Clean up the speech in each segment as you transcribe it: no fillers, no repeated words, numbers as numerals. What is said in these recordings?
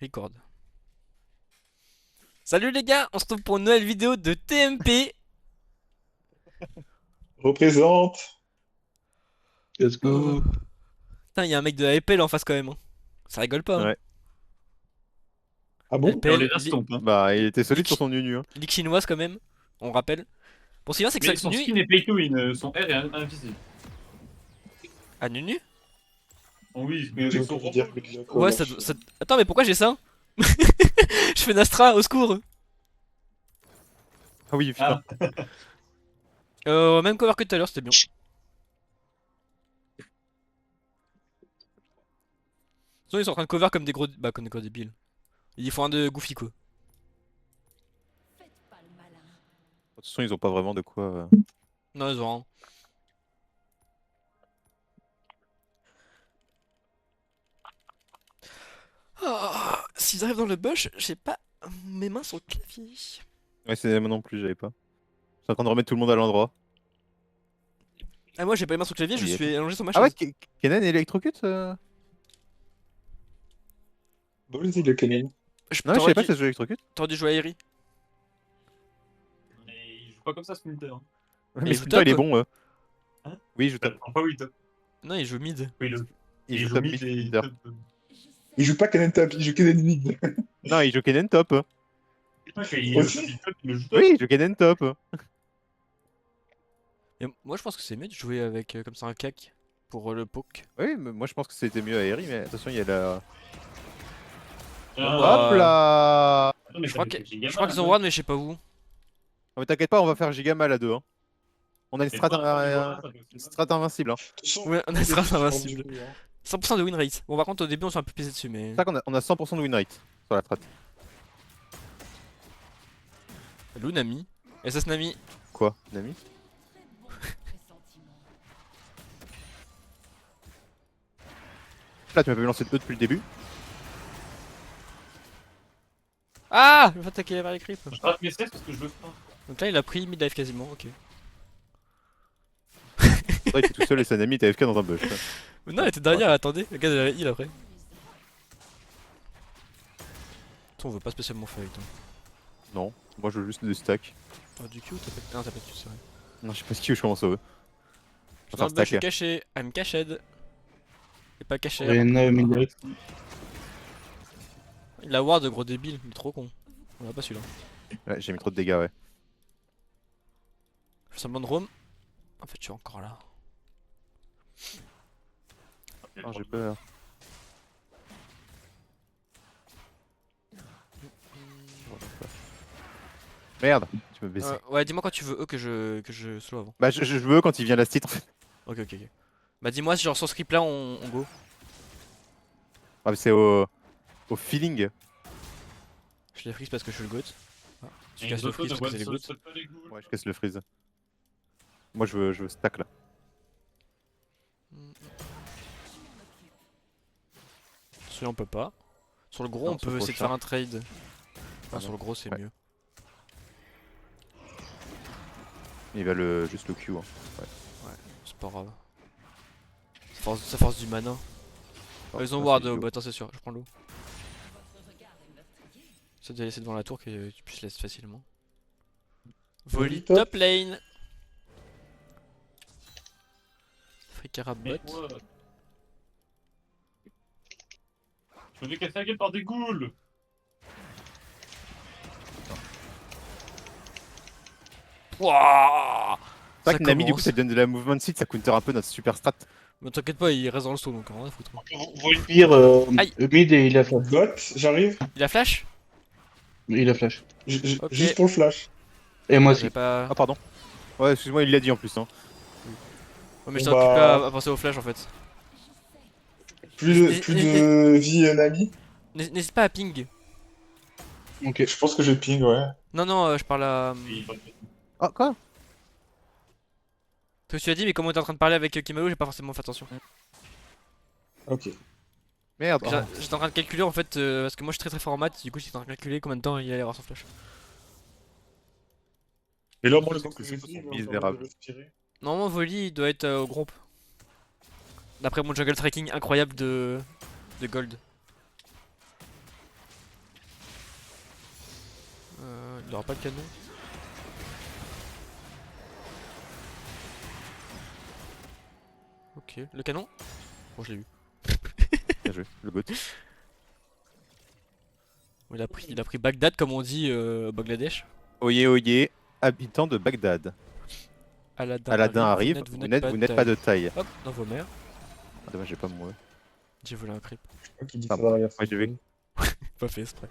Record. Salut les gars, on se retrouve pour une nouvelle vidéo de TMP. Représente. Let's Oh. go. Putain, il y a un mec de la LPL en face quand même, hein. Ça rigole pas, hein. Ouais. Ah bon? Et on les LPL, estompe, hein. Bah, il était solide sur ligue, son nu-nu. Hein. ligue chinoise quand même, on rappelle. Bon, ce qui est bien, c'est que Mais ça son nuit. skin est pay to win, son R est invisible. Ah, Nunu? Oh oui, mais J'ai avec son envie de robot. dire que le Ouais, collage. Attends, mais pourquoi j'ai ça? Je fais Nastra, au secours. Ah oui, putain. Même cover que tout à l'heure, c'était bien. Sinon, ils sont en train de cover comme des gros. Bah, comme des gros débiles. Ils font un de Goofy quoi. De toute façon, ils ont pas vraiment de quoi. Non, ils ont rien. Ah, s'ils arrivent dans le bush, j'ai pas mes mains sur le clavier. Ouais, c'est moi non plus, j'avais pas. Je suis en train de remettre tout le monde à l'endroit. Ah, moi j'ai pas les mains sur le clavier, Ah, je il est suis allongé sur ma Ah ouais, chaise. Kennen électrocute Vas-y, le Kennen. Non, je savais pas que ça se jouait électrocute. T'aurais dû jouer à Eri. Mais il joue pas comme ça, Splinter. Hein. Mais il joue Splinter, il est top. bon. Hein. Oui, il joue top. Enfin, oui, top. Non, il joue mid. Oui, le... Il Et il joue joue top mid mid et Splinter. top. Il joue pas Kennen top, il joue Kennen mid. Non, il joue Kennen top. Putain, quand il Aussi? il top, il le joue top. Oui, il joue Kennen top. Et moi je pense que c'est mieux de jouer avec comme ça un cac pour le poke. Oui, mais moi je pense que c'était mieux à Eri, mais attention, il y a la. Ah, Hop là. attends, mais Je ça crois fait que- j'ai je gamin, crois qu'ils ont hein. ward, mais je sais pas où. Non, mais t'inquiète pas, on va faire giga mal à deux. Hein. On a une Et strat, toi, voilà, ça fait aussi mal. strat invincible. Hein. De toute façon, Ouais, on a les strat filles se rendent invincible. du coup, hein. 100% de win rate. Bon, par contre, au début, on s'est un peu pisé dessus, mais. C'est ça qu'on a 100% de win rate sur la strat. Lunami. SS Nami. Quoi, Nami? Là, tu m'as pas vu lancer de E depuis le début. Ah! Je vais attaquer vers les creeps. Je rate mes CS parce que je le ferai. Donc là, il a pris mid dive quasiment, ok. Il était tout seul et sa Nami était AFK dans un bush. Mais non, elle était derrière, attendez. Le gars, il a heal après. Attends, on veut pas spécialement fight. Hein. Non, moi je veux juste des stacks. Ah, du Q, t'as pas. Non, t'as pas de Q, c'est vrai. Non, je sais pas ce que je commence à eux. Je vais Non, faire bah, je suis stack. caché. I'm cached. Et pas caché. Reyna, Midnight. Il a ward, gros débile. Il est trop con. On a pas celui-là. Ouais, j'ai mis trop de dégâts, ouais. Je fais semblant de roam. En fait, je suis encore là. Oh, j'ai peur. Merde, tu me baisses. Ouais, dis-moi quand tu veux eux que je slow avant. Bah, je veux quand il vient la stit en fait. Ok, ok, ok. Bah, dis-moi si genre sur ce script là on go. Ah, mais c'est au feeling. Je les freeze parce que je suis le goat. Ah, tu Et casses les le autres, freeze ça parce que va c'est les se goats. pas les goûts. Ouais, je casse le freeze. Moi, je veux stack là. Celui-là on peut pas. Sur le gros Non, on sur le peut essayer de prochain. faire un trade. Ah Sur non. le gros c'est Ouais. mieux. Il va juste le Q. Hein. Ouais. C'est pas grave. Ça force du mana. Oh, Ils ont ah, ward c'est au idiot. bot, c'est sûr, je prends l'eau. C'est de laisser devant la tour que tu puisses laisser facilement. Volley top. top lane. Frikara Mais bot. moi, je me fais casser la gueule par des ghouls. Wouah. C'est Ça vrai que Nami, du coup, commence. ça lui donne de la movement seed, ça counter un peu notre super strat. Mais t'inquiète pas, il reste dans le stone donc rien à foutre. Vous le dire, Aïe. mid et il a flash. Bot, j'arrive. Il a flash? Il a flash. Ok. Juste pour le flash. Et moi J'ai aussi. pas. Ah, pardon. Ouais, excuse-moi, il l'a dit en plus. Hein. Ouais, mais je Bon, t'ai occupé bah, à penser au flash en fait. plus de vie Nami. N'hésite pas à ping. Ok. Je pense que j'ai ping, ouais. Non, non, je parle à. Et il va- Ah, quoi? Ce que tu as dit, mais comme on était en train de parler avec Kimalo, j'ai pas forcément fait attention. Ok. Merde. Oh. J'étais en train de calculer en fait, parce que moi je suis très fort en maths, du coup j'étais en train de calculer combien de temps il allait avoir son flash. Et là, moi, Je le sais temps que que c'est j'ai pas dit, son il va me misérable. permettre de respirer. Normalement, Volley il doit être au groupe. D'après mon jungle tracking incroyable de Gold. Il aura pas de canon. Ok, le canon. Bon, je l'ai eu. Bien joué, le goat. Bon, il a pris Bagdad comme on dit au Bangladesh. Oyez, oyez, habitants de Bagdad. Aladdin arrive, vous n'êtes pas de taille. Hop, dans vos mers. Ah, dommage, j'ai pas moi. J'ai volé un creep. Ok, dit Ah ça bon. derrière. Ouais, je vais. Pas fait exprès.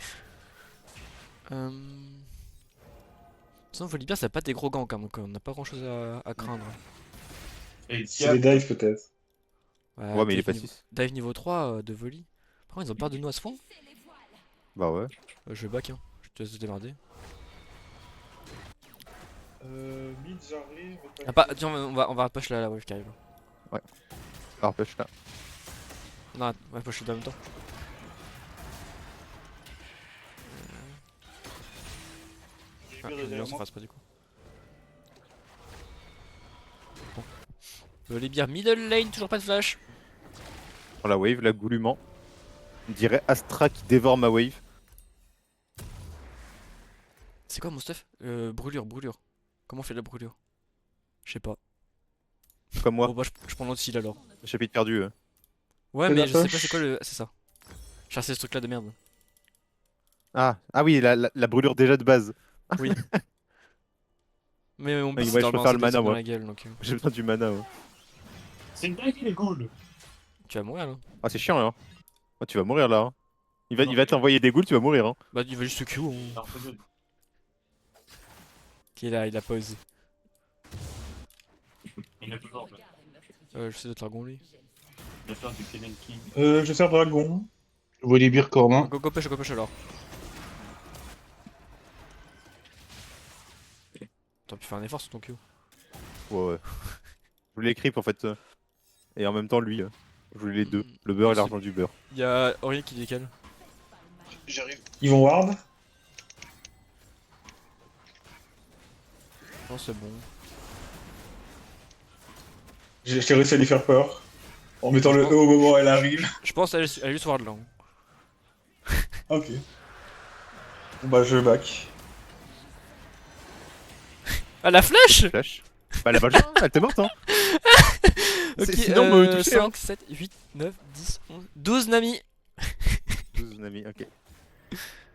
Sinon, Volibear, ça a pas des gros ganks, hein, donc on n'a pas grand chose à craindre. Et C'est les dives peut-être. Ouais, mais il est pas dive 6. Dive niveau 3 de Volley. Par contre, ils ont peur de nous à ce point. Bah ouais. Je vais back, hein. Je te laisse te démerder. Mid, j'arrive. Ah, pas, tiens, on va push la wave qui arrive. Alors push là. Non, on va push en même temps. Ah, les gens s'en fassent pas du coup. Bon. Volibear middle lane, toujours pas de flash. Pour la wave, là, goulûment. On dirait Astra qui dévore ma wave. C'est quoi mon stuff brûlure. Comment on fait la brûlure? Je sais pas. Comme moi. Bon bah je prends l'autre heal alors. Chapitre perdu. Ouais Fais mais la je sais pas push. c'est quoi le... C'est ça. J'ai ce truc là de merde. Ah oui, la brûlure déjà de base. Oui. Mais mon Ouais, but je c'est préfère le mana, dans moi. la gueule donc J'ai besoin du mana. Ouais. C'est une dinguerie les ghouls. tu vas mourir là. Ah, c'est chiant, hein. Oh, tu vas mourir là. Hein. Il Non, va t'envoyer des ghouls, tu vas mourir. Hein. Bah il va juste se Q. Alors, c'est good. Qui est là, il a pas osé. Il est toujours là. Je sais de Targon lui. Il va faire du Kennen King. Je vais faire dragon. Volibear Cormain. Go push alors. T'as pu faire un effort sur ton Q. Ouais. Je voulais les creep en fait. Et en même temps, lui. Je voulais les deux. Le beurre et C'est- l'argent du beurre. Y'a Aurélien qui décale. J'arrive. Ils vont ward. Non c'est bon. J'ai réussi à lui faire peur. En mettant le E au moment où elle arrive. Je pense à juste ward là. Hein. Ok. Bon bah je back. Ah la flèche. Flash. Bah la vache, elle était morte hein. Ok, Sinon, on me toucher, hein. 5, 7, 8, 9, 10, 11, 12 Nami. 12 Nami, ok.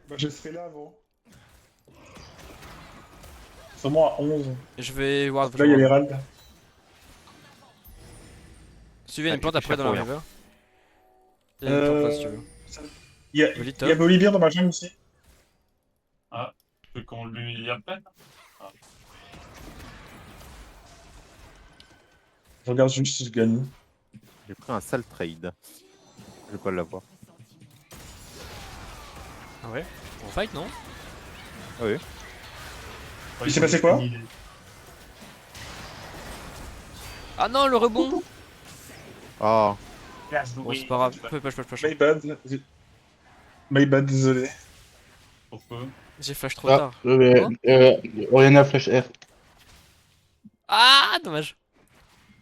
Bah je serai là avant. Seulement à 11. Je vais ward. Là il y a l'Herald. Suivez Ah, une plante il après fait dans la cher pour river. Il y a une plante là si tu veux. Il y a, Joli il y a top. Volibear dans ma jungle aussi. Tu veux qu'on lui appelle? Je regarde juste si je gagne. J'ai pris un sale trade. Je vais pas l'avoir. Ah ouais. On fight non? Ah oui. Il s'est passé quoi? Ah non le rebond. Ah, Bon c'est pas grave. Push. My bad. My bad, désolé. Pourquoi? J'ai flash trop Ah, tard. Oriana Flash R. Ah dommage.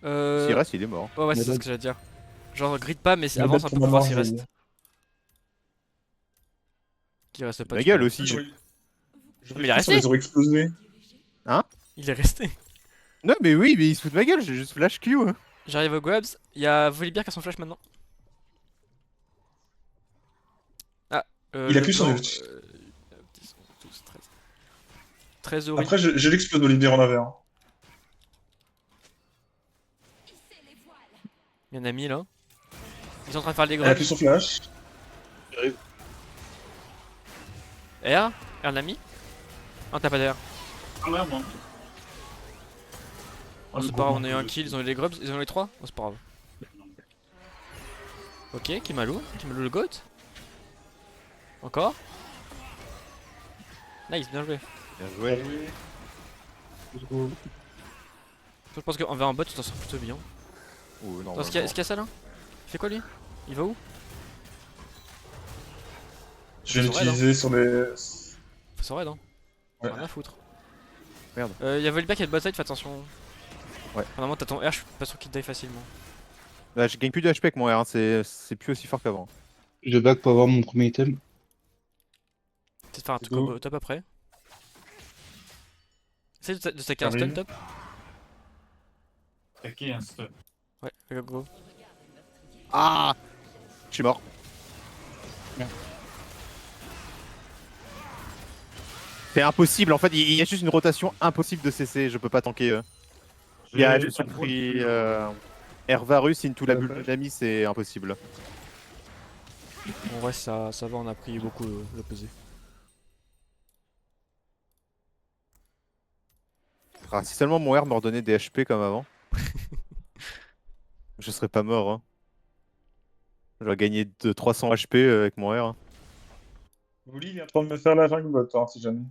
s'il reste, il est mort. Ouais c'est Mais ça ce bon. que j'allais dire. Genre grid pas mais My avance bad un peu pour pour voir ma s'il mort, reste. j'ai- Qu'il reste pas. Ma tu gueule peux. aussi. Mais il est resté. Ils ont explosé. Il est resté. Non, mais oui, mais il se fout de ma gueule, j'ai juste flash Q. Hein. J'arrive au grabs. Il y a Volibear qui a son flash maintenant. Ah. Il a le plus son blanc, ult. 10, 12, 13. 13 euros. Après je l'explose Volibear en avait un. Il y en a 1000 là. Ils sont en train de faire les Elle a grabs. plus son flash. R l'a mis. Non t'as pas d'air. Ah merde, non. Oh, c'est pas grave, on a eu un kill, ils ont eu les grubs, ils ont eu les 3. Oh, c'est pas grave. Ok, Kimalu le goat. Encore. Nice, bien joué. Bien joué. Je pense qu'en vers un bot, tu t'en sors plutôt bien. Ouh, non, Attends, est-ce qu'il y a ça là? Il fait quoi lui? Il va où? Je vais Ils sont raides, l'utiliser sur les. Faut s'en raid hein. Ouais. Rien à foutre. Merde. Y'a Volibear qui est de bot side, fais attention. Ouais. Normalement t'as ton R, je suis pas sûr qu'il te die facilement. Là, je gagne plus de HP avec mon R, hein. C'est plus aussi fort qu'avant. Je back pour avoir mon premier item. Peut-être faire un C'est truc tout. au top après. T'essayes de stacker un stun J'arrive. top? C'est qui un stun? Ouais, go. Ah, je suis mort. Merde. C'est impossible, en fait, il y a juste une rotation impossible de CC, je peux pas tanker. Il y a, je suis pris Hervarus into la bulle d'ami, c'est impossible. En vrai, ça va, on a pris beaucoup l'opposé. Ah, si seulement mon R me redonnait des HP comme avant, je serais pas mort. Hein. J'aurais gagné de 300 HP avec mon R. Vouli, il est en train de me faire la jungle bot, hein, si jamais.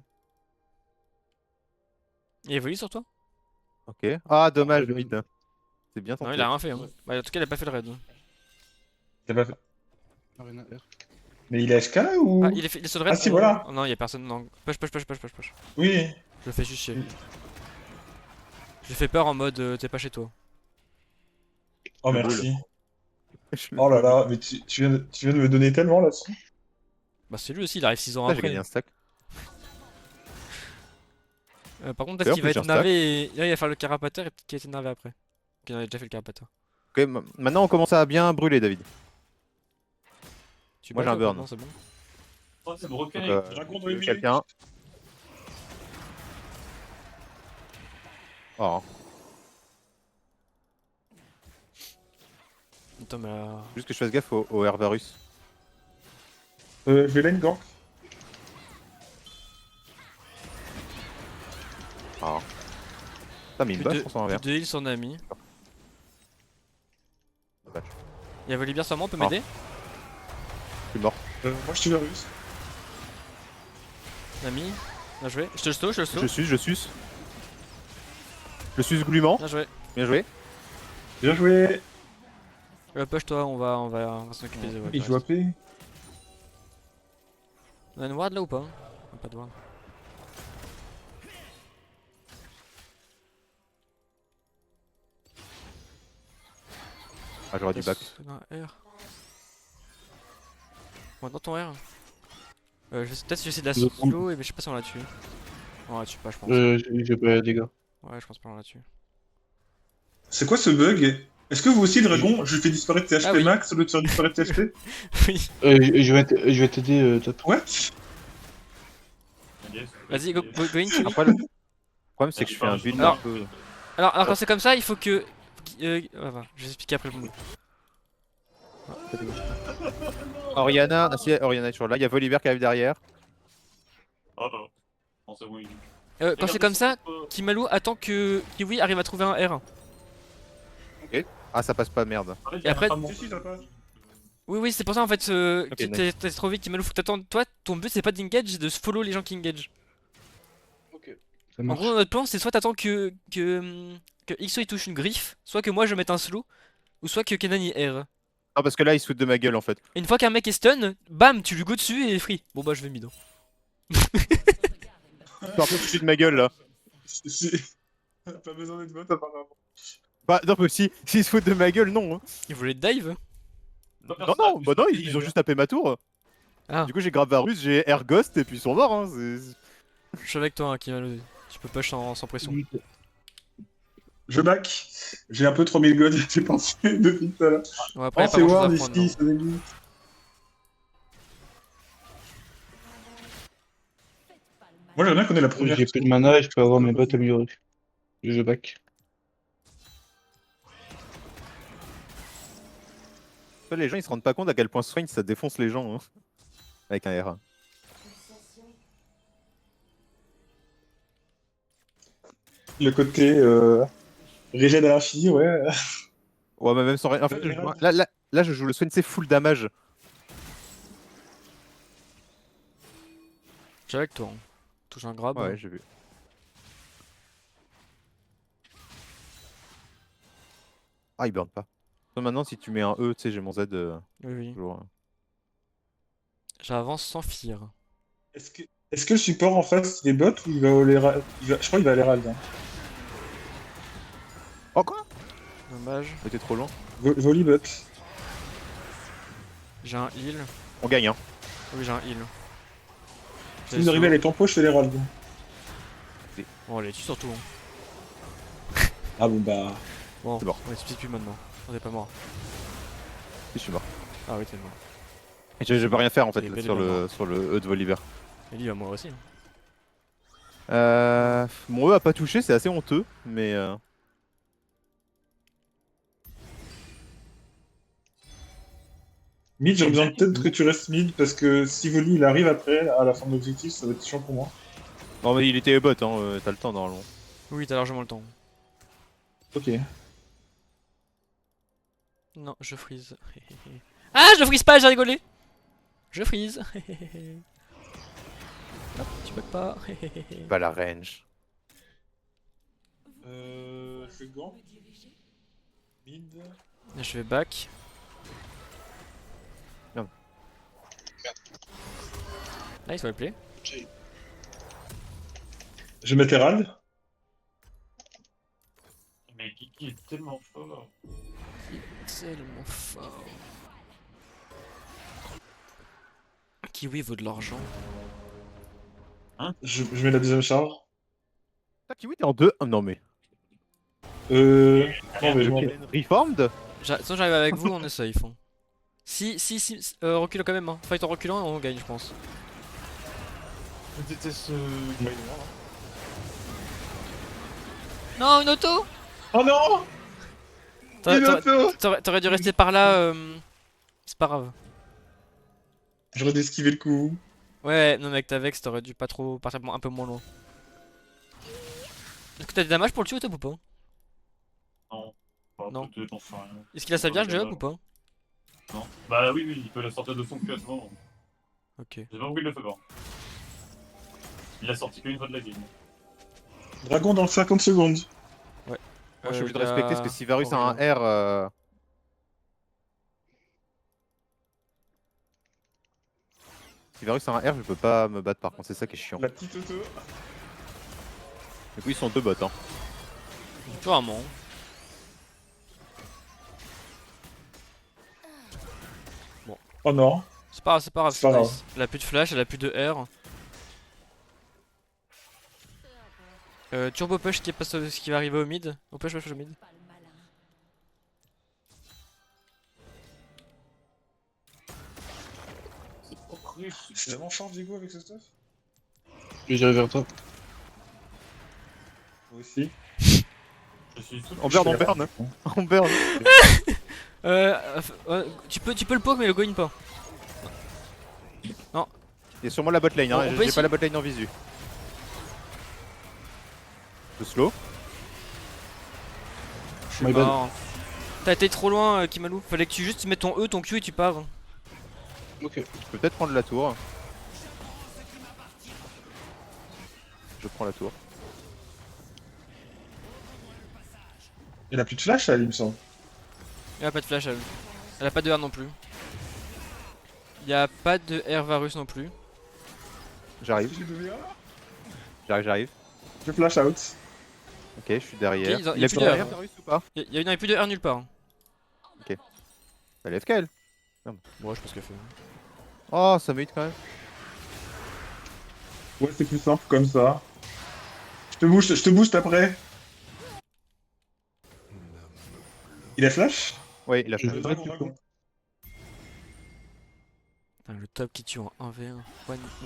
Il évolue sur toi? Ok. Ah, dommage, Ah, vite. C'est bien Non, tenté. il a rien fait. Hein. Bah, en tout cas, il a pas fait le raid. Il a pas fait. Arena R. Mais il est HK ou. Ah, il est sur le raid? Ah, si, voilà. Oh, non, il y a personne. Non, push. Oui. Je le fais juste chier. Je lui fais peur en mode t'es pas chez toi. Oh, Le merci. Je le Oh là veux. là, mais tu viens de me donner tellement là-dessus. Bah, c'est lui aussi, il arrive 6 ans Ah, j'ai après. gagné un stack. Par contre, peut-être D'ailleurs, qu'il va être plusieurs stacks. navé et là, il va faire le carapateur et peut-être qu'il a été navé après. Qu'il en a déjà fait le carapateur. Ok, maintenant on commence à bien brûler, David. Tu Moi, bats, j'ai un toi, burn. non, c'est bon. Oh, c'est broken. Donc, Je raconte dans une minute. quelqu'un. Oh, Attends, mais là... juste que je fasse gaffe au Hervarus. Je vais lane gank. Ah. Putain, mais il me bat, je pense en Plus envers. de heal son ami. Dommage. Il y a Volibear sur moi, on peut Ah. m'aider? Je suis mort. Moi, je suis Varus. Ami, bien joué. Je te le slow, je le slow. Je suce. Je suce glument. Bien joué. Bien joué. Bien joué. Push toi, on va s'occuper des Il joue AP. On a une ward là ou pas? On a pas de ward. Ah, j'aurais du back. R. Bon, dans ton R. Peut-être j'essaie de la Je prends- slow, mais je sais pas si on la tue. On la tue pas, je pense. J'ai pas les gars. Ouais, je pense pas on la tue. C'est quoi ce bug? Est-ce que vous aussi, Dragon, je fais disparaître tes HP Ah oui. max au lieu de faire disparaître tes HP? Oui. Je vais t'aider, top. What? Vas-y, go in, Kimi. Après, le problème, c'est que je fais un build un Alors- peu. Alors quand c'est comme ça, il faut que... voilà, je vais expliquer après le move. Oriana, ah, si, Oriana est toujours là. Il y a Volibear qui arrive derrière. Oh non. On s'est oui. Quand c'est comme ça, Kimalu attend que Kiwi arrive à trouver un R. Ah, ça passe pas, merde. Et après- Si, si, ça passe. Oui, c'est pour ça en fait, Ok, t'es trop vite, Kimalu, faut que t'attendes. Toi, ton but c'est pas d'engage, c'est de follow les gens qui engage. Ça En marche. gros, notre plan c'est soit t'attends que XO il touche une griffe, soit que moi je mette un slow, ou soit que Kenan il R. Non, parce que là, il se fout de ma gueule en fait. Et une fois qu'un mec est stun, bam, tu lui go dessus et free. Bon bah je vais mid. C'est un peu foutu de ma gueule là. Pas besoin d'être bot apparemment. Bah, non, mais si, s'ils se foutent de ma gueule, non. Hein. Il voulait dive. Non, bah non, ils ont juste tapé ma tour. Ah. Du coup, j'ai grave Varus, j'ai Air Ghost et puis ils sont morts. Hein. Je suis avec toi, hein, Kimalu. Tu peux push sans pression. Je back. J'ai un peu 3000 gold, j'ai pensé depuis tout à l'heure. Bon, après, Oh, y a pas c'est grand chose Ward à prendre. ici, ça débute. Moi, j'aimerais bien qu'on ait la première. J'ai plus de mana et je peux avoir mes bots améliorés. Je back. Les gens, ils se rendent pas compte à quel point Swain ça défonce les gens. Hein. Avec un R1. Le côté régène à l'infini, ouais. Ouais, mais même sans rien. En fait, là, je joue le Swain, c'est full damage. Je suis avec toi. Hein. Touche un grab. Ouais, j'ai vu. Ah, il burn pas. Maintenant, si tu mets un E, tu sais, j'ai mon Z. Oui. Toujours. J'avance sans fear. Est-ce que le support en face, il est bot ou il va au Lera... Je crois qu'il va à l'Herald. Hein. Oh, quoi? Dommage. T'es trop loin. Volibot. J'ai un heal. On gagne, hein. Oui, j'ai un heal. Si vous arrivez à les tempo, je fais l'Herald. Bon, allez, tu surtout. Ah bon bah. Bon, C'est mort. on explique plus maintenant. On est pas mort. Je suis mort. Ah oui, t'es mort. Et je peux rien faire en fait Et là, bel sur et bien le E de Volibear. Et lui, va mourir aussi. Hein. Mon E a pas touché, c'est assez honteux, mais Mid, j'aurais besoin peut-être que tu restes mid parce que si Voli il arrive après, à la fin de l'objectif, ça va être chiant pour moi. non mais il était bot, hein, t'as le temps normalement. Oui, t'as largement le temps. Ok. Non, je freeze. Ah, je freeze pas, j'ai rigolé. Je freeze. Hop, tu bug pas. Bah la range. Je fais gant. Mid. Je vais back. Non. Nice, well play. Je mets Herald. Mais Kiki est tellement fort. Tellement fort. Kiwi vaut de l'argent. Je mets la deuxième charge. Ah, Kiwi, t'es en 2. Non mais. Non mais je m'en vais. Reformed? Sinon j'arrive avec vous, on est safe. Hein. Si, recule quand même. Hein. Fight en reculant et on gagne, je pense. Je déteste ce. Non, une auto. Oh non! T'aurais dû rester par là. C'est pas grave. J'aurais dû esquiver le coup. Ouais, non, mais avec ta Vex, t'aurais dû pas trop partir un peu moins loin. Est-ce que t'as des damages pour le tuer au top ou pas? Non. Bah, Non. peut-être, j'en sais rien. Est-ce qu'il a sa vierge déjà ou pas? Non. Bah oui, oui, il peut la sortir de son cul à ce moment. Ok. Je sais pas pourquoi il le fait pas. Il l'a sorti qu'une fois de la game. Dragon dans 50 secondes. Moi je suis obligé de respecter parce que si Varus a un R. Si Varus a un R, je peux pas me battre par contre, c'est ça qui est chiant. La petite auto. Du coup, ils sont 2 bots. Hein. Sûrement. Oh non. C'est pas grave, c'est pas grave. C'est pas nice. Elle a plus de flash, elle a plus de R. Turbo push qui passe ce qui va arriver au mid. Au push au mid. C'est horrible. C'est tellement fort Diego avec ce stuff. J'irai vers toi. Moi aussi. Je suis sous. On burn, on burn. On burn. Tu peux le poke mais le go in pas. Il y a sûrement la bot lane, hein. On peut J'ai essayer. pas la bot lane en visu. Je slow. Je suis My bad. mort. T'as été trop loin, Kimalou. Fallait que tu juste mettes ton E, ton Q et tu pars. Ok. Je peux peut-être prendre la tour. Je prends la tour. Il a plus de flash, elle, il me semble. Elle a pas de flash, elle. Elle a pas de R non plus. Il y a pas de R Varus non plus. J'arrive, j'arrive. Je flash out. Ok, je suis derrière. Ok, ils ont- il a ils plus ont de plus R, de Varus ou pas? Il y a plus de R nulle part. Elle est FK elle. Moi je pense qu'elle fait. Oh, ça m'aide quand même. Ouais, c'est plus simple comme ça. Je te booste après. Il a flash? Ouais, il a fait. Je- Dragon. Putain, le top qui tue en 1v1.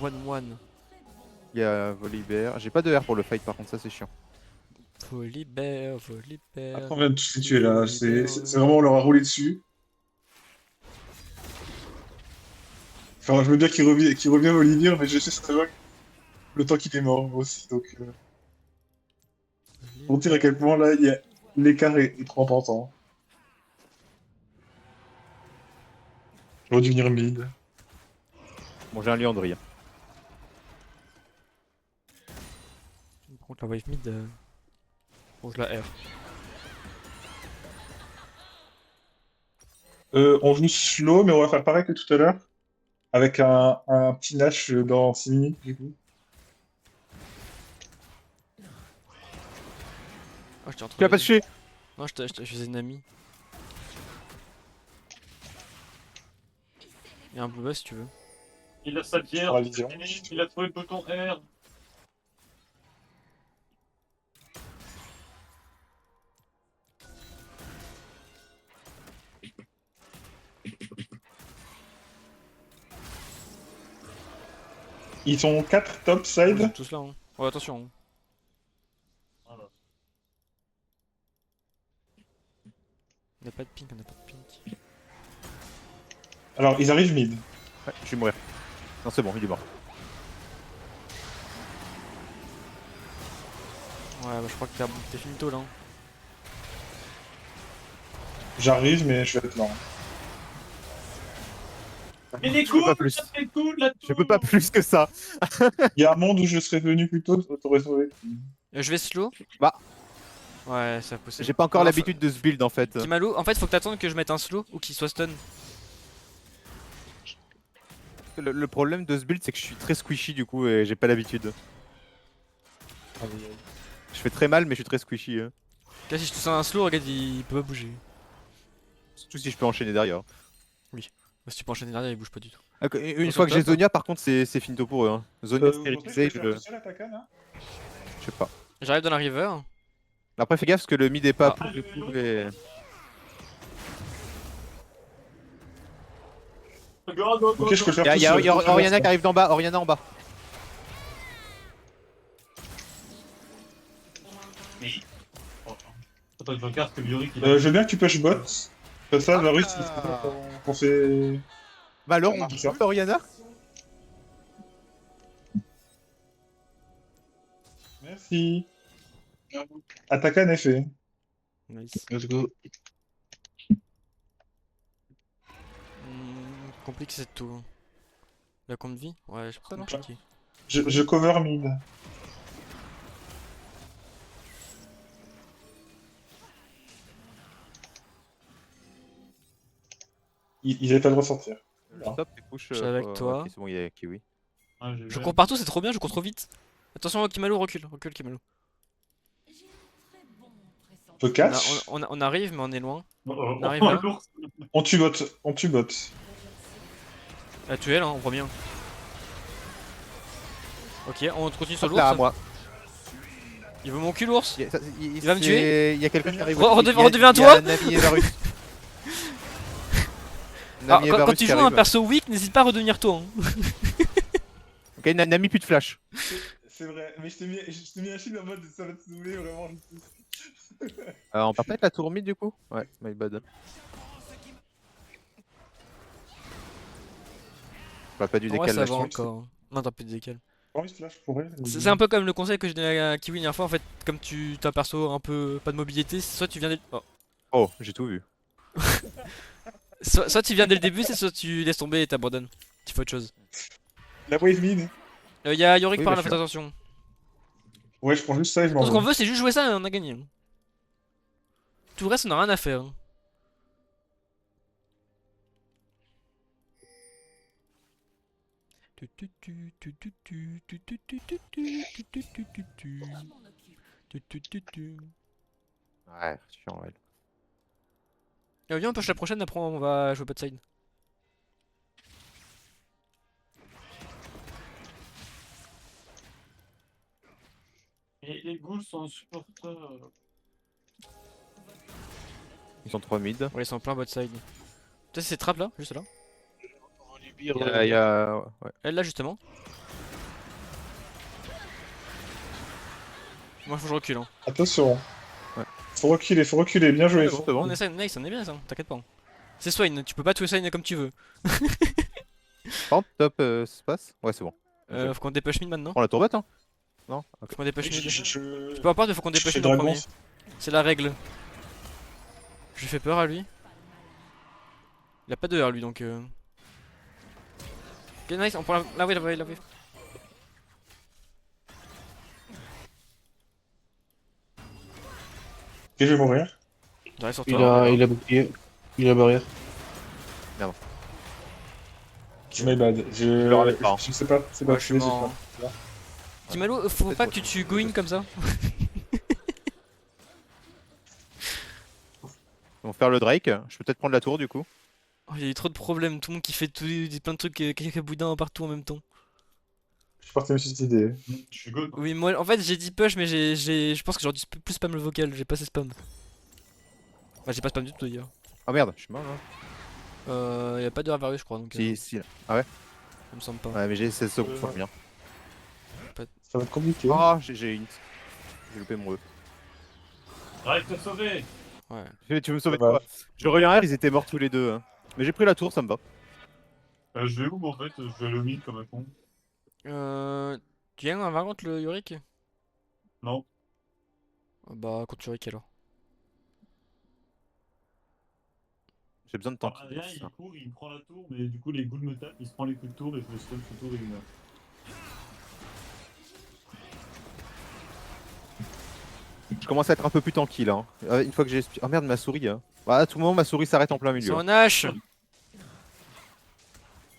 1-1. Il y a Volibear. J'ai pas de R pour le fight par contre, ça c'est chiant. Volibear, Volibear. Après, on vient de tous les tuer là. C'est vraiment, on leur a roulé dessus. Enfin, je veux bien qu'il revienne Olivier, mais je sais très bien le temps qu'il est mort aussi. Donc, pour dire à quel point là, l'écart est trop important. J'aurais dû venir mid. Bon, j'ai un Liandry. Par contre, la wave mid. Bon, je la R. On joue slow, mais on va faire pareil que tout à l'heure. Avec un petit Nash dans 6 minutes, du coup. Oh, je t'ai entre Tu l'as les pas deux. touché? Non, je faisais une amie. Y'a un blue buff si tu veux. Il a sa Pour la vierge. vision. Il a trouvé le bouton R. Ils sont 4 top Ils sont side. tous là. Hein. Ouais, attention. Hein. Voilà. On a pas de pink, on a pas de pink. Alors, ils arrivent mid. Ouais, je vais mourir. Non, c'est bon, il est mort. Ouais, bah, je crois que t'es finito là. Hein. J'arrive, mais je vais être lent. Mais les Je peux coups, pas plus. les coups, la Je peux pas plus que ça. Il y a un monde où je serais venu plus tôt, t'aurais sauvé. Je vais slow. Bah. Ouais, ça a poussé. J'ai pas encore Non, l'habitude de ce build en fait. Kimalu, en fait, faut que t'attendes que je mette un slow ou qu'il soit stun. Le problème de ce build, c'est que je suis très squishy du coup et j'ai pas l'habitude. Je fais très mal, mais je suis très squishy. Là, si je te sens un slow, regarde, il peut pas bouger. Surtout si je peux enchaîner derrière. Bah, si tu peux enchaîner derrière, il bouge pas du tout. Une Attention, fois que j'ai top. Zonia, par contre, c'est finito pour eux. Hein. Zonia stérilisée, je seul attaquant, là sais pas. J'arrive dans la river. Après, fais gaffe parce que le mid est pas Ah. du coup. Et... Go, go, go, Ok, je peux le faire tout Y'a seul. Oriana qui arrive d'en bas, Oriana en bas. Attends, je regarde que Yorick il Je veux bien que tu push bot. Comme ça, Varus, il se qu'on fait... Bah alors, Ah, on ça. peut Oriana. Merci. Attaquant est fait. Nice. Let's go. Compliqué c'est tout. Hein. La compte vie? Ouais, je pense que Ouais. ok. Je cover mid. Ils avaient pas le droit de sortir. Top, et push. Je suis avec toi. Ok, c'est bon, il y a Kiwi. Ouais, j'ai Je vu. cours partout, c'est trop bien, je cours trop vite. Attention, Kimalu, recule, recule Kimalu. On peut catch. On arrive, mais on est loin. On arrive là. l'ours. On tue bot. On tue bot. La tuer là, on voit bien. Ok, on continue sur Hop là, à l'ours. moi. Il veut mon cul, l'ours. Il va me tuer. Il y a quelqu'un qui arrive. Redeviens-toi. Il y a Nami et Varus. Alors, Nami et quand Varus tu qui joues un arrivent. perso weak, n'hésite pas à redevenir toi. Hein. Ok, Nami plus de flash. C'est vrai, mais je t'ai mis un shield en mode ça va te sauver vraiment. On part peut-être la tour mid du coup. Ouais, my bad. J'aurais pas dû En vrai, décaler ça la va suite. encore. Non, t'as plus de décal. Oh, il flash pour elle. C'est un peu comme le conseil que j'ai donné à Kiwi la dernière fois. En fait, comme tu as un perso un peu pas de mobilité, soit tu viens dès... oh. Oh, j'ai tout vu. soit tu viens dès le début, c'est soit tu laisses tomber et t'abandonnes. Tu fais autre chose. La wave mid. Y'a Yorick Oui, par bien là, faites sûr. attention. Ouais, je prends juste ça et je m'en Tout ce qu'on vais. veut, c'est juste jouer ça et on a gagné. Hein. Tout le reste, on a rien à faire. Hein. Ouais, chiant, elle. Viens, on push la prochaine, après on va jouer pas de side. Et les ghouls sont insupportables. Ils sont 3 mid. Ouais, ils sont plein bot side. Toi, c'est cette trappe là, juste là. Il y a... Ouais. Elle là, justement. Moi, faut que je recule. Hein. Attention. Ouais. Faut reculer, bien joué. C'est bon. On essaie, nice, on est bien ça, t'inquiète pas. C'est Swain, tu peux pas tout Swain comme tu veux. Par top se passe. Ouais, c'est bon. Faut qu'on dépush mid maintenant. Prends la tourbette, hein. Non. Faut qu'on dépush mid. Je... Peu importe, mais faut qu'on je dépush fais mid en dragon. premier. C'est la règle. Je lui fais peur à lui. Il a pas de R lui donc. Ok, nice, on prend la wave, la wave. Ok, je vais mourir. J'arrive sur Il toi. a bouclier. Il a barrière. Je my bad. Je le ramène pas, hein. Je sais pas, c'est pas Ouais, je suis tué, mort. c'est pas. Kimalo, faut pas que tu tues Going comme ça. Ils vont faire le Drake. Je peux peut-être prendre la tour du coup. Oh, il y a eu trop de problèmes, tout le monde qui fait plein de trucs, cacaboudin partout en même temps. Je suis parti me suicider. Je suis good. Oui, moi en fait j'ai dit push, mais je pense que j'aurais dû plus spam le vocal, j'ai pas assez spam. Bah, j'ai pas spam du tout d'ailleurs. Ah merde, je suis mort là. Y'a pas de Ravarus, je crois donc. Si. Ah ouais. Ça me semble pas. Ouais, mais j'ai 16 secondes, faut bien. Ça va être compliqué. Ah, j'ai une. J'ai loupé mon E. J'arrive de te sauver. Ouais. Tu veux me sauver de Dommage. quoi? Je reviens R, ils étaient morts tous les deux. Hein. Mais j'ai pris la tour, ça me va. Je vais où en fait? Je vais le mid comme un con. Tu gagnes un 20 contre le Yorick? Non. Bah, contre Yorick alors. J'ai besoin de temps. Enfin, rien, il court, il prend la tour, mais du coup les ghouls me tapent, il se prend les coups de tour et je le stun ce tour et il meurt. Je commence à être un peu plus tranquille. Hein. Une fois que j'ai. Oh merde, ma souris. Hein. Bah, à tout moment, ma souris s'arrête en plein milieu. Son H!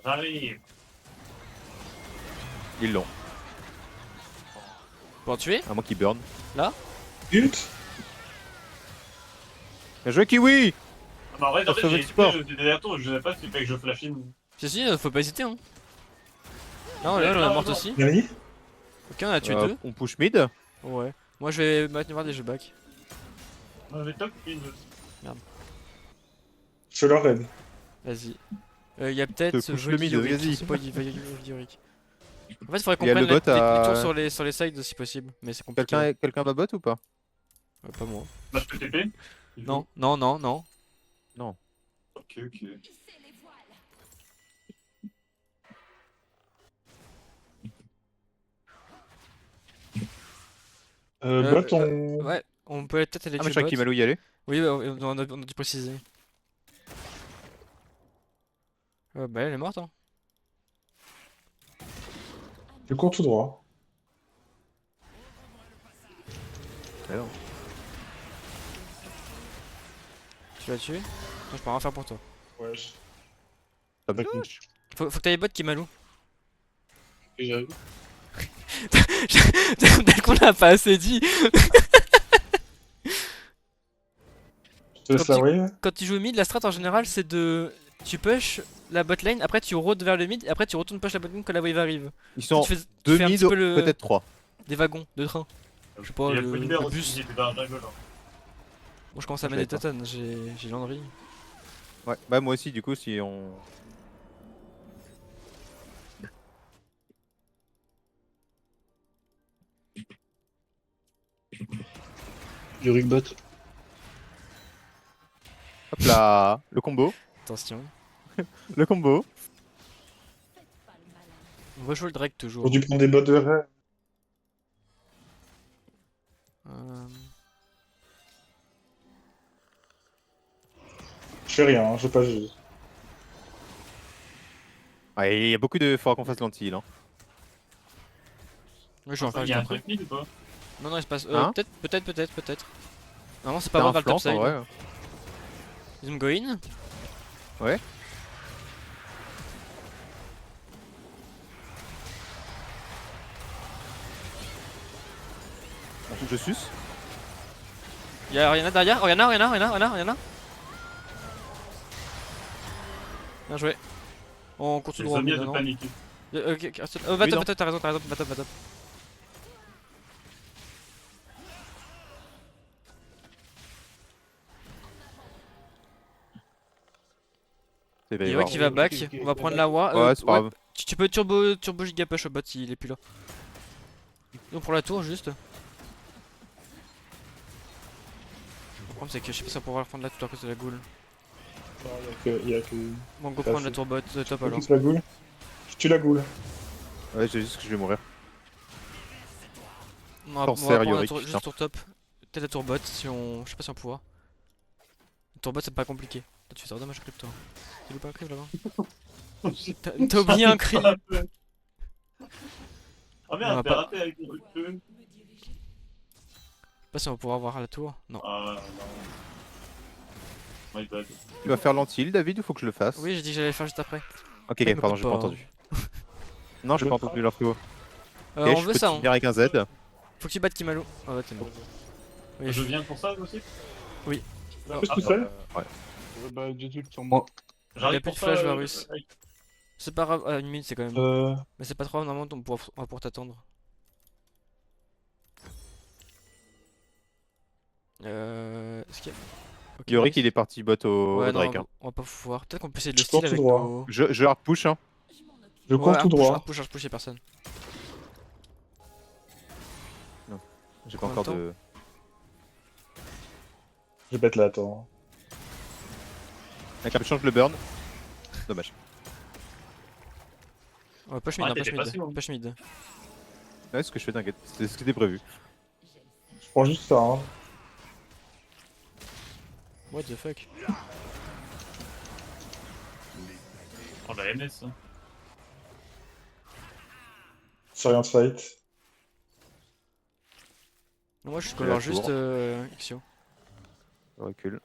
J'arrive. Ils l'ont. Pour tuer? À moins qu'ils burn. Ult. Bien joué, Kiwi! Ah, bah en vrai, Pour sauver j'ai le support. le dernier tour, je sais pas si fait que je flash in. Si, si, faut pas hésiter, hein. Non, là, on est morte aussi. Gagné. Ok, on a tué deux. On push mid. Ouais. Moi, je vais maintenir des jeux back. On avait top in. Je leur raid. Vas-y. Y'a peut-être Te couche le mid, Yorick, vas-y. c'est pas Yorick. En fait, faudrait qu'on Il y a prenne le bot les à- tours sur les sides si possible. Mais c'est compliqué. Quelqu'un va bot ou pas? Pas moi. Bah, je peux TP. Non, non, non, non. Ok, ok. Bot, on. Ouais, on peut peut-être aller Ah, mais je tuer crois bot. qu'il Malou y aller. Oui, bah, on a dû préciser. Bah, elle est morte, hein. Je cours tout droit. Alors. Tu l'as tué? Non, je peux rien faire pour toi. Ouais. Ça me Avec une- touche. Faut que t'ailles bot qui malou. Et j'arrive. Dès qu'on a pas assez dit. Je te laisse la Quand wave. Quand tu joues mid, la strat en général c'est de. Tu push la bot lane, après tu rôdes vers le mid, et après tu retournes push la bot lane quand la wave arrive. Ils sont Tu fais, tu deux fais un mid, petit peu le- peut-être trois. des wagons de train. Je sais pas, Il y a le Polybert bus. aussi qui était dans la jungle. Hein. Moi je commence à Je mettre des savais totems, j'ai Landry. Ouais, bah moi aussi, du coup, si on. Yorick bot. Hop là, le combo. Attention. Le combo. On va jouer le Drake toujours. J'aurais dû prendre des bots de raid. Euh, Je fais rien, hein, je pas GG. Ouais, il y a beaucoup de. Faudra qu'on fasse l'anti-heal. Hein. Ouais, je vais en faire Il y a un juste après. truc mid ou pas? Non, non, il se passe. Hein Peut-être. Non, c'est T'as pas un vrai, vers le flanc, topside. en vrai. Ils me go in. Ouais. Je suce. Y'a Oriana derrière. Oriana. Bien joué. On continue Les droit au zombies mid, de non? paniquer. Ok, va Oui, non. top, t'as raison, va top. Il va y Yorick avoir- qui va back, on va prendre la Wa. Ouais, c'est pas grave. Tu peux turbo giga push au bot s'il est plus là. On prend la tour juste. Le problème c'est que je sais pas si on pourra reprendre la tour à cause de la ghoul. Il y a que. Bon, go Pas prendre la assez. tour bot top Je alors. pousse la goule. Je tue la goule. Ouais, j'ai juste que je vais mourir. On va Cancer, prendre la Yorick, tour, putain. juste tour top. Peut-être la tour bot si on. Je sais pas si on pourra. La tour bot c'est pas compliqué. Toi tu fais ça dommage crypto toi. Tu loupes un crypto là-bas. T'as oublié un cri. Ah On va merde, t'es pas- raté avec le feu. Je sais pas si on pourra avoir la tour. Non. Ah non. My bad. Tu vas faire l'anti-heal, David, ou faut que je le fasse? Oui, j'ai dit que j'allais le faire juste après. Ok, me ok, pardon, coupe j'ai pas pas, entendu. Non, j'ai pas entendu l'info. Ok, On je veut peux ça, te hein. finir avec un Z. Faut que tu battes Kimalu. Ah ouais, t'es mort. Oui, Je viens pour ça aussi? Oui. Tu peux tout seul? Ouais. Bah, des ults sur moi. Il J'arrive y a plus pour de ça, flash, Varus. C'est pas grave, une minute c'est quand même. Mais c'est pas trop grave, normalement on va pouvoir t'attendre. Est-ce qu'il y a. Ok, Yorick, nice. il est parti bot au Ouais, non, Drake. Hein. on va pas pouvoir. Peut-être qu'on peut essayer de le Je cours steal tout avec droit. nos. Je hard push, hein. Je cours tout droit. Push, y'a personne. J'ai pas Combien encore de de. Je vais bête là, attends. Avec la change le burn. Dommage. Ouais, push mid, Ah, hein, t'étais push pas mid. sûr. Push mid. Ouais, ce que je fais, t'inquiète. C'est ce qui était prévu. Je prends juste ça, hein. What the fuck? Oh, la MS. Hein. C'est rien de fight. Moi je suis Et cover la juste tour. Ixio. Je recule.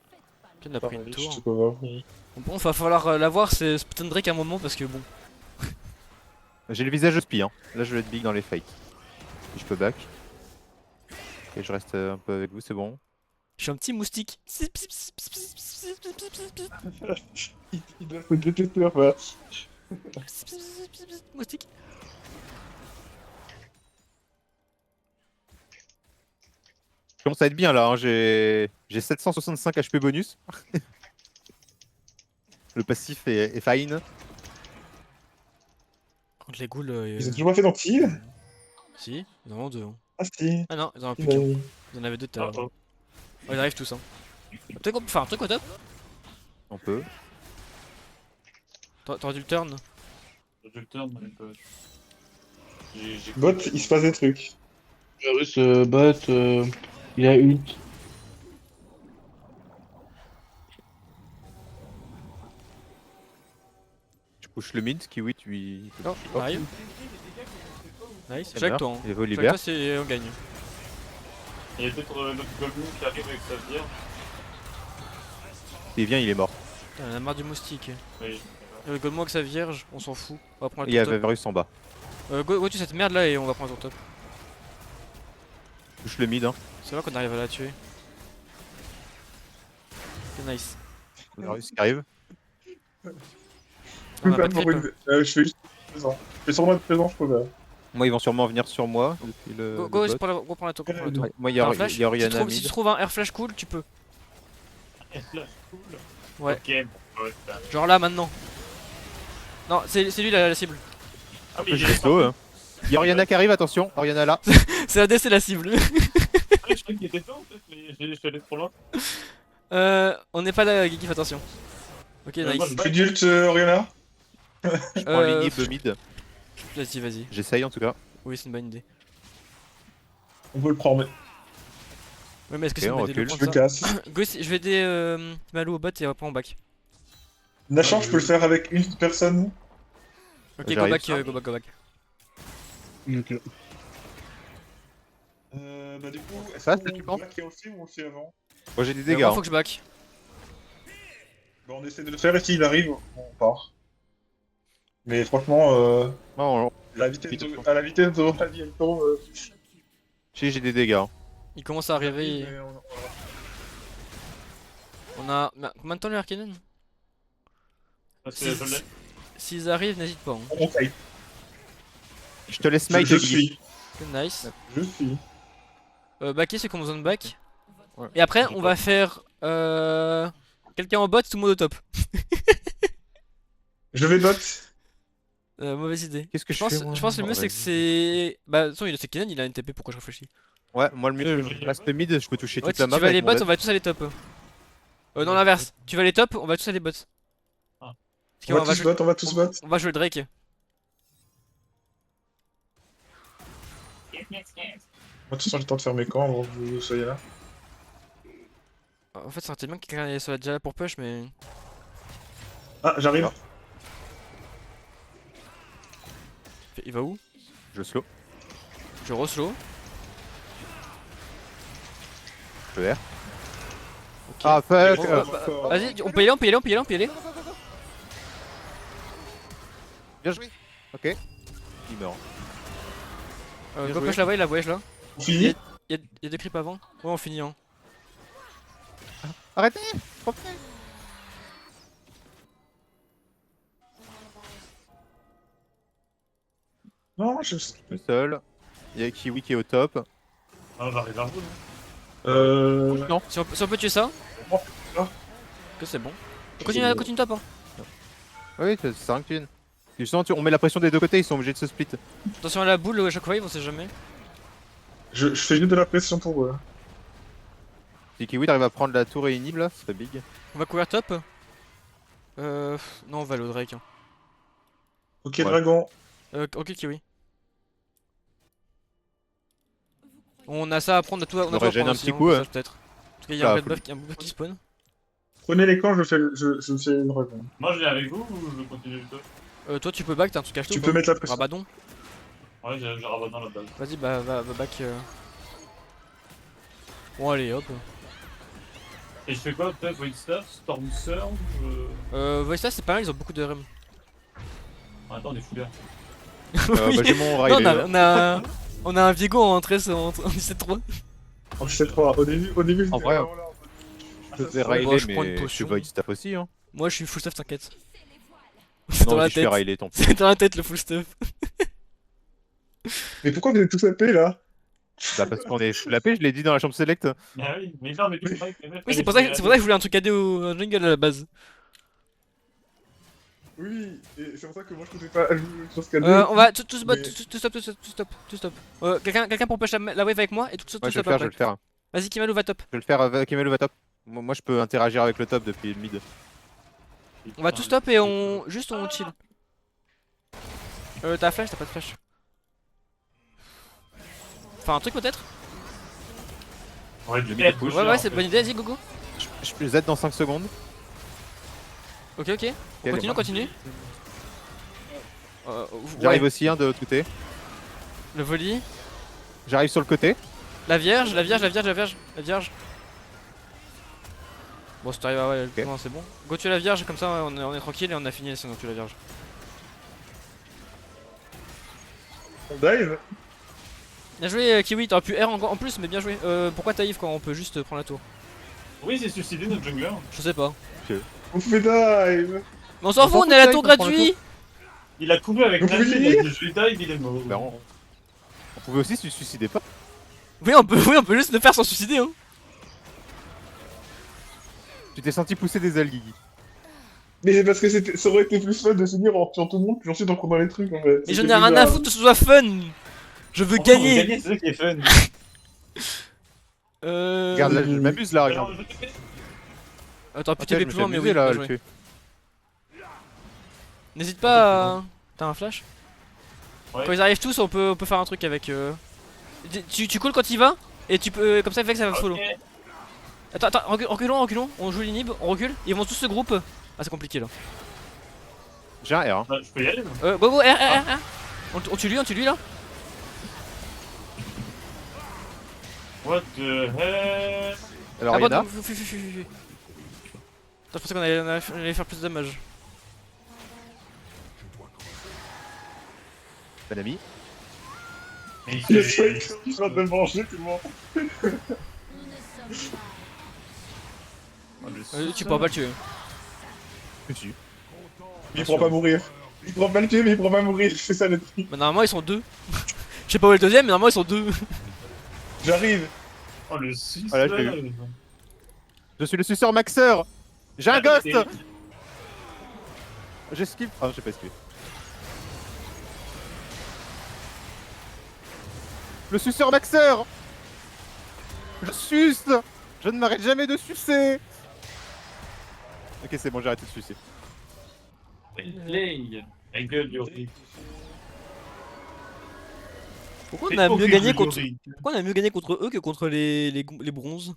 Ken a pris une Pareil, tour. je te cover. Bon, va falloir l'avoir, c'est putain de Drake à un moment parce que bon. J'ai le visage de spi, hein. Là, je vais être big dans les fights. Si je peux back. Et je reste un peu avec vous, c'est bon. Je suis un petit moustique. Il doit me détester, enfin. Moustique. Je commence à être bien là, hein. J'ai 765 HP bonus. Le passif est fine. Contre les ghouls. Ils ont toujours pas fait d'anti-heal? Si, ils en ont deux. Hein. Ah si. Ah non, ils en ont plus Il a qu'un. mis. Ils en avaient deux tout à Ah, l'heure. oh. Ouais, ils arrivent tous. Hein. Peut-être qu'on peut faire un truc au top. On peut. T'aurais dû le turn. Je le turn, mais j'ai. Bot, il se passe des trucs. Varus bot, il a ult. Je push le mid, Kiwi, tu. Oh, il arrive. Nice. Il J'ai avec meurt. toi. Hein. Il veut J'ai avec libère. toi, c'est on gagne. Il y a peut-être notre Goldmoon qui arrive avec sa bière. Il vient, il est mort. Putain, on a marre du moustique. Oui. Gold-moi avec sa vierge, on s'en fout. On va prendre Il le y tour avait top. Varus en bas. Go tu cette merde là et on va prendre le tour top. Je push le mid, hein. C'est vrai qu'on arrive à la tuer. C'est nice. Varus qui arrive. On a pas Pas de pour creep. une- je fais juste présent. Je fais sûrement être présent, je cover. Moi, ils vont sûrement venir sur moi depuis le. Go, le go, bot. c'est pour la, go prendre la tour. Go prendre la tour. Ouais, moi, il y T'as a, un flash il y a Oriana si tu mid. trouves un air flash cool, tu peux. Et là, cool. Ouais. Ok, bon, ouais, putain. Genre là maintenant. Non, c'est lui la cible. Ah, mais Je j'ai suis slow, hein. Il y a Oriana qui arrive, attention. Oriana là. C'est la D, c'est la cible. je croyais qu'il était temps en fait, mais je suis allé trop loin. On n'est pas là, Geekif, attention. Ok, moi, nice. je Tu fais d'ult, Oriana? Je prends l'inhib mid. Vas-y, vas-y. J'essaye en tout cas. Oui, c'est une bonne idée. On peut le prendre, mais Ouais, mais est-ce que Ok, c'est une on bonne idée de je prendre me ça casse. Go, je vais aider Malou au bot et après on back. Nachant, je peux le faire avec une personne. Ok, go J'arrive. back, go back, go back. Ok. Bah du coup, est-ce Ça, qu'on tu penses back et on le fait ou on le fait avant? Moi j'ai des Moi, dégâts. hein. faut que je back. Bah on essaie de le faire et s'il arrive, on part. Mais franchement, Non, la vitesse à la vitesse de la vie, elle tombe. j'ai des dégâts. hein. Il commence à arriver. Mais On a. Mais combien de temps le Harkonnen? Parce que je l'ai. S'ils arrivent, n'hésite pas. Hein. on fight. Je te laisse Je, smite je Guy. suis. Ok, nice. Je suis. Backer, c'est qu'on besoin de back. Et après, on va faire. Quelqu'un en bot, tout le monde au top. Je vais bot. Mauvaise idée. Qu'est-ce que Je je pense, fais moi je pense le mieux c'est que c'est. Bah, de toute façon, c'est Kennen, il a une TP, pourquoi je réfléchis? Ouais, moi le mieux, je reste mid, je peux toucher Ouais, toute la tu map. vas avec les mon bots, dead. on va tous aller top. Non, l'inverse. Tu vas les top, on va tous aller bots. Ah. Parce On va tous bot, on va tous bot. on va jouer le Drake. Moi, tout le temps de faire mes camps avant que vous soyez là. En fait, ça aurait été bien que quelqu'un soit déjà là pour push, mais. Ah, j'arrive. Il va où? Je slow, Je re-slow. je R. Ok. Ah fuck Bon, Vas-y, on peut y aller, on peut y aller, on peut y aller, on peut y aller. Bien joué. Ok. Il meurt. Bien Go joué. push la voyage, la voyage là. On finit. Y'a deux creeps avant. Ouais, on finit hein. Arrêtez. Non, je. Tout seul. Il y a Kiwi qui est au top. Ah, j'arrive à vous. Non. Si on peut tuer ça. Bon, là. Que c'est bon. Continue top hein. Oui, c'est 5 thunes. Justement, on met la pression des deux côtés, ils sont obligés de se split. Attention à la boule à chaque fois, on sait jamais. Je fais juste de la pression pour eux. Si Kiwi t'arrives à prendre la tour et inhibe là, ce serait big. On va courir top. Non, on va aller au Drake. Hein. Ok, Ouais. Dragon. dragon. Ok, Kiwi. On a ça à prendre, on a tout à Je me prendre régène un aussi, petit hein, coup, ça, ouais. peut-être. En tout cas, il y a un Ah, red faut- buff, il y a un buff qui spawn. Prenez les camps, je fais une dragon. Moi, je viens avec vous ou je continue le top? Toi, tu peux back, t'as un truc à acheter Tu ou peux pas mettre la pression. Rabadon. Ouais, j'ai rabat dans la base. Vas-y, bah, va back. Bon, allez, hop. Et je fais quoi? Peut-être Void Staff, Storm Surge Voice c'est pas mal, ils ont beaucoup de RM. Attends, on est fou là. Bah, j'ai mon Non, Riley. hein. on a un Viego en 13, en 17-3. En 7-3. Au début, En j'étais vrai, vraiment là. Je faisais Bon, Riley, je prends une mais je suis potion. Void Staff aussi. Hein. Moi, je suis full stuff, t'inquiète. C'est dans Non, la si je fais tête. Riley, tant pis. C'est dans la tête le full stuff. Mais pourquoi vous êtes tous AP là? Bah, parce qu'on est sous la paix, je l'ai dit dans la chambre select. Ah oui, mais non, mais tu crois que les mecs. Oui, c'est pour ça que je voulais un truc AD au jungle à la base. Oui, et c'est pour ça que moi je comptais pas jouer sur ce On va tout stop, Mais- tout stop. Quelqu'un pour push la wave avec moi et tout Ouais, je vais stop le faire, je vais après. le faire. Vas-y, Kimalu va top. Je vais le faire, Kemelo va top. Moi, je peux interagir avec le top depuis le mid. On va tout stop et on chill. T'as flash, t'as pas de flash. Enfin un truc peut-être. Ouais, Le du mid head push, pusher, Ouais, en c'est fait. bonne idée, vas-y, go. Je peux Z dans 5 secondes. Ok, on elle est continue. J'arrive aussi, hein, de l'autre côté. Le volley. J'arrive sur le côté. La vierge. Bon, si t'arrives à ouais, Ok. non, c'est bon. Go tuer la vierge, comme ça on est tranquille et on a fini sinon tuer la vierge. On dive. Bien joué Kiwi, t'aurais pu R en plus mais bien joué. Pourquoi t'as Yves quand on peut juste prendre la tour? Oui, c'est suicidé notre jungler. Je sais pas. On fait dive. Mais on s'en fout, on est à la tour gratuit. Il a couru avec Vous pouvez Nami, il finir a dit je vais dive, il est mort. Bah, on pouvait aussi se suicider pas. Oui, on peut juste le faire sans suicider hein. Tu t'es senti pousser des ailes, Guigui. Mais c'est parce que ça aurait été plus fun de se dire en tuant tout le monde, puis ensuite en prenant les trucs en fait. Et j'en ai rien à foutre que ce soit fun. Je veux gagner. Gagner, c'est ça qui est fun. Regarde, là, je m'amuse là, Alors, regarde. je te fais- Attends, pu Ok, TP je me plus suis loin, mais amusé oui, là à bien le joué. tuer. N'hésite pas à... T'as un flash? Ouais. Quand ils arrivent tous, on peut faire un truc avec... Tu calls quand il va, et tu peux... Comme ça, fait que ça va follow. Ok. Attends, reculons, on joue l'inhib, on recule, ils vont tous se groupe. Ah, c'est compliqué là. J'ai un R. Hein. Bah, je peux y aller. moi. Go, R. On tue lui là. What the hell? Alors, Ah, Yana, bon, Attends, je pensais qu'on allait faire plus de damage. bon ami. Mais Le c'est- truc qui va de manger tout le monde. Tu pourras pas le tuer. Dessus. Mais il pourra pas mourir. Il pourra pas le tuer, mais il pourra pas mourir, c'est ça le truc. Bah, normalement, ils sont deux. Je sais pas où est le deuxième, mais normalement, ils sont deux. J'arrive. Oh, le 6 Voilà, je l'ai vu. Je suis le suceur maxeur. J'ai un ghost. J'ai skip. Ah, j'ai pas esquivé. Le suceur maxeur. Je suce. Je ne m'arrête jamais de sucer. Ok, c'est bon, j'ai arrêté de sucer. Play. La gueule, Yori. Pourquoi on a mieux gagné contre eux que contre les bronzes?